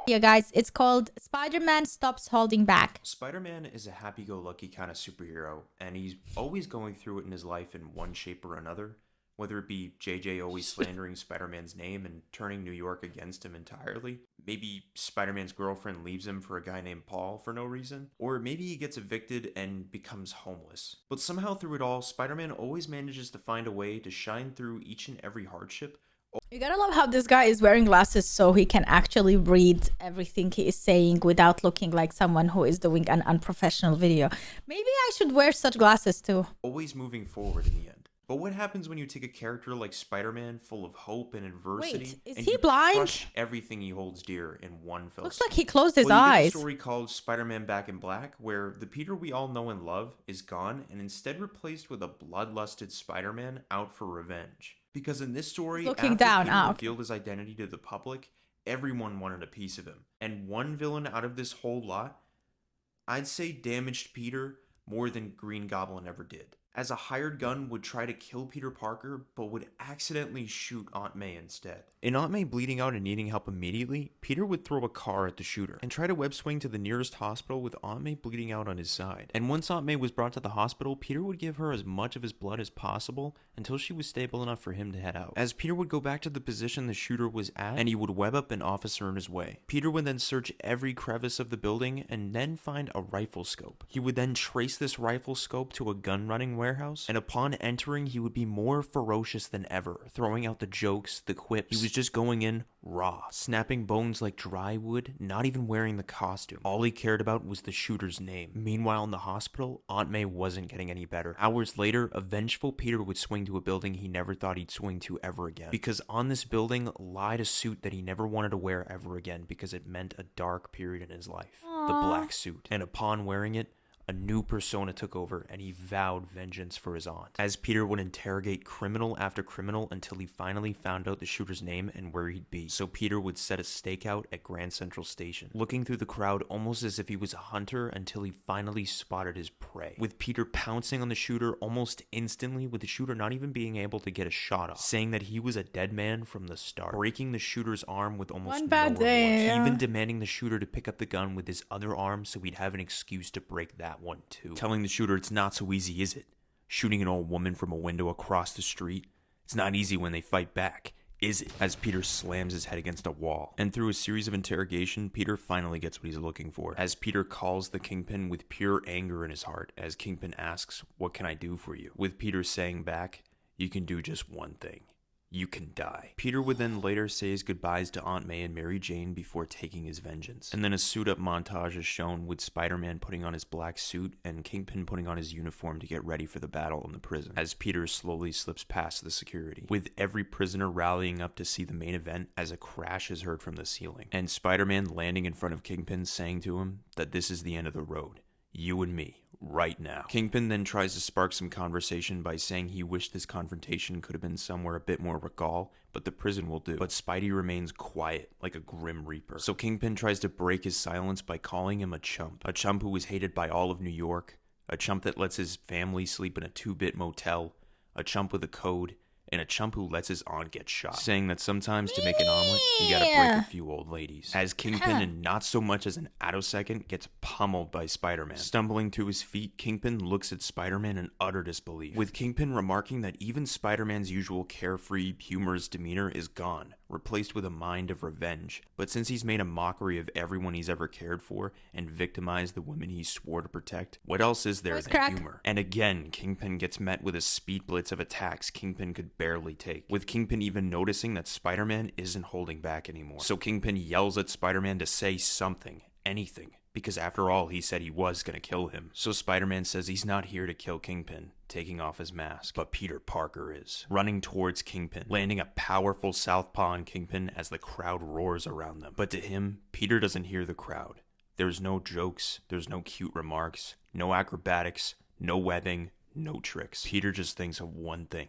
Yeah, guys, it's called Spider-Man Stops Holding Back. Spider-Man is a happy-go-lucky kind of superhero, and he's always going through it in his life in one shape or another. Whether it be JJ always slandering Spider-Man's name and turning New York against him entirely, maybe Spider-Man's girlfriend leaves him for a guy named Paul for no reason, or maybe he gets evicted and becomes homeless. But somehow through it all, Spider-Man always manages to find a way to shine through each and every hardship. You gotta love how this guy is wearing glasses so he can actually read everything he is saying without looking like someone who is doing an unprofessional video. Maybe I should wear such glasses too. Always moving forward in the end. But what happens when you take a character like Spider-Man, full of hope and adversity, Wait, is and he you blind? crush everything he holds dear in one fell Looks swoop? like he closed his You get eyes. a story called Spider-Man Back in Black, where the Peter we all know and love is gone and instead replaced with a bloodlusted Spider-Man out for revenge. Because in this story, Looking after down, Peter okay. revealed his identity to the public, everyone wanted a piece of him. And one villain out of this whole lot, I'd say damaged Peter more than Green Goblin ever did. As a hired gun would try to kill Peter Parker, but would accidentally shoot Aunt May instead. In Aunt May bleeding out and needing help immediately, Peter would throw a car at the shooter and try to web swing to the nearest hospital with Aunt May bleeding out on his side. And once Aunt May was brought to the hospital, Peter would give her as much of his blood as possible until she was stable enough for him to head out. As Peter would go back to the position the shooter was at, and he would web up an officer in his way. Peter would then search every crevice of the building and then find a rifle scope. He would then trace this rifle scope to a gun running warehouse, and upon entering, he would be more ferocious than ever, throwing out the jokes, the quips. He was just going in raw, snapping bones like dry wood, not even wearing the costume. All he cared about was the shooter's name. Meanwhile, in the hospital, Aunt May wasn't getting any better. Hours later, a vengeful Peter would swing to a building he never thought he'd swing to ever again. Because on this building lied a suit that he never wanted to wear ever again because it meant a dark period in his life. The black suit. And upon wearing it, a new persona took over, and he vowed vengeance for his aunt. As Peter would interrogate criminal after criminal until he finally found out the shooter's name and where he'd be. So Peter would set a stakeout at Grand Central Station, looking through the crowd almost as if he was a hunter until he finally spotted his prey. With Peter pouncing on the shooter almost instantly, with the shooter not even being able to get a shot off, saying that he was a dead man from the start, breaking the shooter's arm with almost no remorse, even demanding the shooter to pick up the gun with his other arm so he'd have an excuse to break that one too. Telling the shooter it's not so easy, is it? Shooting an old woman from a window across the street? It's not easy when they fight back, is it? As Peter slams his head against a wall. And through a series of interrogation, Peter finally gets what he's looking for. As Peter calls the Kingpin with pure anger in his heart, as Kingpin asks, "What can I do for you?" With Peter saying back, "You can do just one thing. You can die." Peter would then later say his goodbyes to Aunt May and Mary Jane before taking his vengeance. And then a suit-up montage is shown with Spider-Man putting on his black suit and Kingpin putting on his uniform to get ready for the battle in the prison, as Peter slowly slips past the security, with every prisoner rallying up to see the main event as a crash is heard from the ceiling, and Spider-Man landing in front of Kingpin saying to him that this is the end of the road. You and me. Right now. Kingpin then tries to spark some conversation by saying he wished this confrontation could have been somewhere a bit more regal, but the prison will do. But Spidey remains quiet, like a grim reaper. So Kingpin tries to break his silence by calling him a chump who is hated by all of New York, a chump that lets his family sleep in a 2-bit motel, a chump with a code, and a chump who lets his aunt get shot, saying that sometimes to make an omelet, you gotta break a few old ladies. As Kingpin, in not so much as an attosecond, gets pummeled by Spider-Man. Stumbling to his feet, Kingpin looks at Spider-Man in utter disbelief, with Kingpin remarking that even Spider-Man's usual carefree, humorous demeanor is gone, replaced with a mind of revenge. But since he's made a mockery of everyone he's ever cared for and victimized the women he swore to protect, what else is there than humor? And again, Kingpin gets met with a speed blitz of attacks Kingpin could barely take, with Kingpin even noticing that Spider-Man isn't holding back anymore. So Kingpin yells at Spider-Man to say something, anything, because after all, he said he was gonna kill him. So Spider-Man says he's not here to kill Kingpin, taking off his mask, but Peter Parker is, running towards Kingpin, landing a powerful southpaw on Kingpin as the crowd roars around them. But to him, Peter doesn't hear the crowd. There's no jokes, there's no cute remarks, no acrobatics, no webbing, no tricks. Peter just thinks of one thing: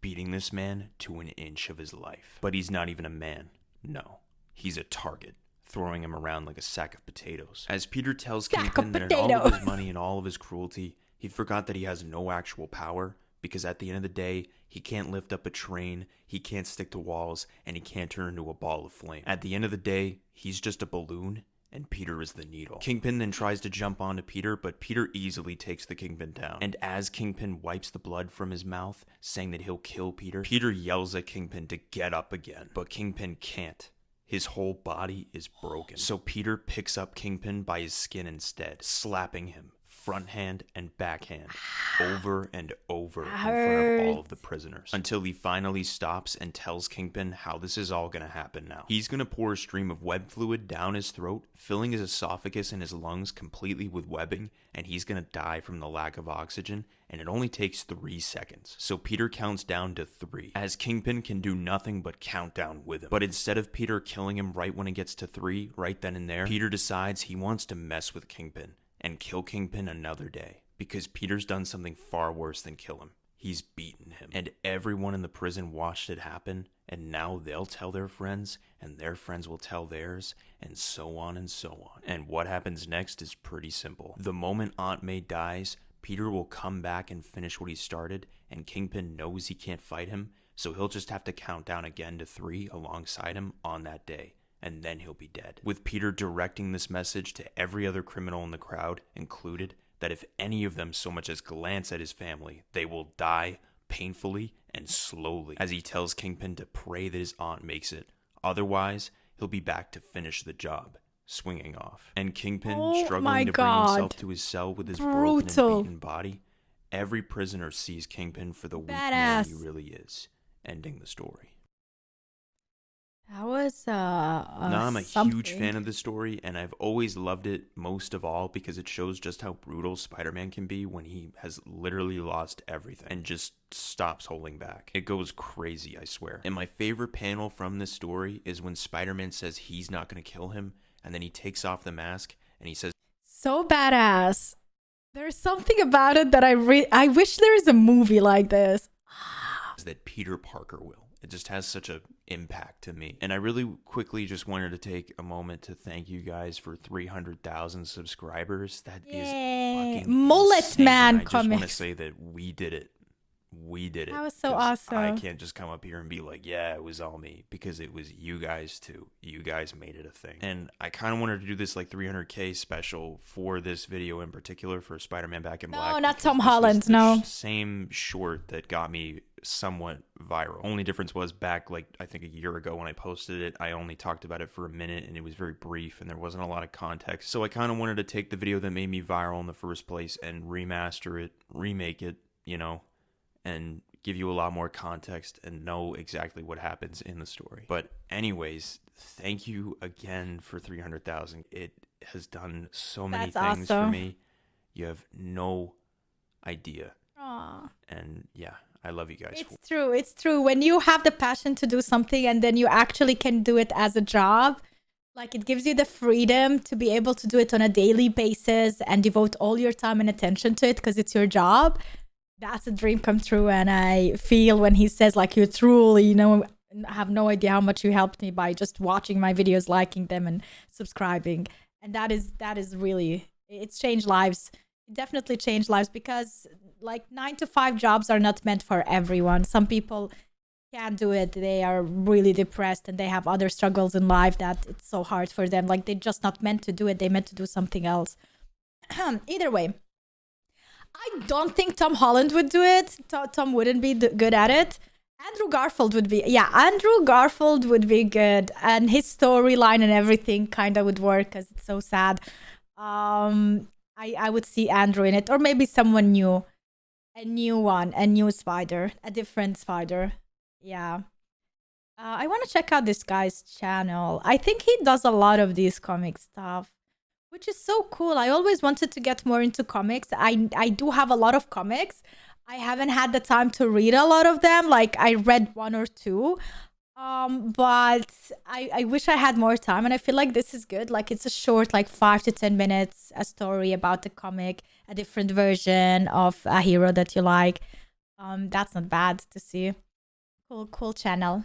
beating this man to an inch of his life. But he's not even a man. No, he's a target, throwing him around like a sack of potatoes. As Peter tells Kingpin that in all of his money and all of his cruelty, he forgot that he has no actual power, because at the end of the day, he can't lift up a train, he can't stick to walls, and he can't turn into a ball of flame. At the end of the day, he's just a balloon, and Peter is the needle. Kingpin then tries to jump onto Peter, but Peter easily takes the Kingpin down. And as Kingpin wipes the blood from his mouth, saying that he'll kill Peter, Peter yells at Kingpin to get up again. But Kingpin can't. His whole body is broken. So Peter picks up Kingpin by his skin instead, slapping him front hand and backhand over and over in front of all of the prisoners, until he finally stops and tells Kingpin how this is all gonna happen now. He's gonna pour a stream of web fluid down his throat, filling his esophagus and his lungs completely with webbing, and he's gonna die from the lack of oxygen, and it only takes 3 seconds. So Peter counts down to 3, as Kingpin can do nothing but count down with him. But instead of Peter killing him right when it gets to 3, right then and there, Peter decides he wants to mess with Kingpin and kill Kingpin another day, because Peter's done something far worse than kill him. He's beaten him. And everyone in the prison watched it happen, and now they'll tell their friends, and their friends will tell theirs, and so on and so on. And what happens next is pretty simple. The moment Aunt May dies, Peter will come back and finish what he started, and Kingpin knows he can't fight him, so he'll just have to count down again to 3 alongside him on that day, and then he'll be dead. With Peter directing this message to every other criminal in the crowd included, that if any of them so much as glance at his family, they will die painfully and slowly, as he tells Kingpin to pray that his aunt makes it. Otherwise, he'll be back to finish the job, swinging off. And Kingpin, struggling to bring himself to his cell with his broken and beaten body, every prisoner sees Kingpin for the weak man he really is, ending the story. That was Now, I'm a huge fan of the story, and I've always loved it most of all because it shows just how brutal Spider-Man can be when he has literally lost everything and just stops holding back. It goes crazy, I swear. And my favorite panel from this story is when Spider-Man says he's not going to kill him, and then he takes off the mask and he says, so badass. There's something about it that I wish there is a movie like this. that Peter Parker will. It just has such an impact to me. And I really quickly just wanted to take a moment to thank you guys for 300,000 subscribers. That is fucking Mullet insane. Man I just want to comics. say that we did it. We did it. That was so awesome. I can't just come up here and be like, yeah, it was all me, because it was you guys too. You guys made it a thing. And I kind of wanted to do this like 300K special for this video in particular for Spider-Man Back in Black. No, not Tom Holland, no. Same short that got me somewhat viral. Only difference was back like I think a year ago when I posted it, I only talked about it for a minute and it was very brief and there wasn't a lot of context. So I kind of wanted to take the video that made me viral in the first place and remaster it, remake it, you know, and give you a lot more context and know exactly what happens in the story. But anyways, thank you again for 300,000. It has done so many things for me. You have no idea. Aww. And yeah, I love you guys. It's true. It's true. When you have the passion to do something and then you actually can do it as a job, like it gives you the freedom to be able to do it on a daily basis and devote all your time and attention to it because it's your job. That's a dream come true. And I feel when he says like, you truly, you know, have no idea how much you helped me by just watching my videos, liking them and subscribing. And that is really, it's changed lives. It definitely changed lives because like 9-to-5 jobs are not meant for everyone. Some people can't do it. They are really depressed and they have other struggles in life that it's so hard for them. Like they're just not meant to do it. They meant to do something else. Either way, I don't think Tom Holland would do it. Tom wouldn't be good at it. Andrew Garfield would be. Yeah, Andrew Garfield would be good. And his storyline and everything kind of would work because it's so sad. I would see Andrew in it. Or maybe someone new. A new one. A new spider. A different spider. Yeah. I want to check out this guy's channel. I think he does a lot of these comic stuff, which is so cool. I always wanted to get more into comics. I do have a lot of comics. I haven't had the time to read a lot of them. Like I read 1 or 2. But I wish I had more time. And I feel like this is good. Like it's a short, like 5 to 10 minutes, a story about the comic, a different version of a hero that you like. That's not bad to see. Cool channel.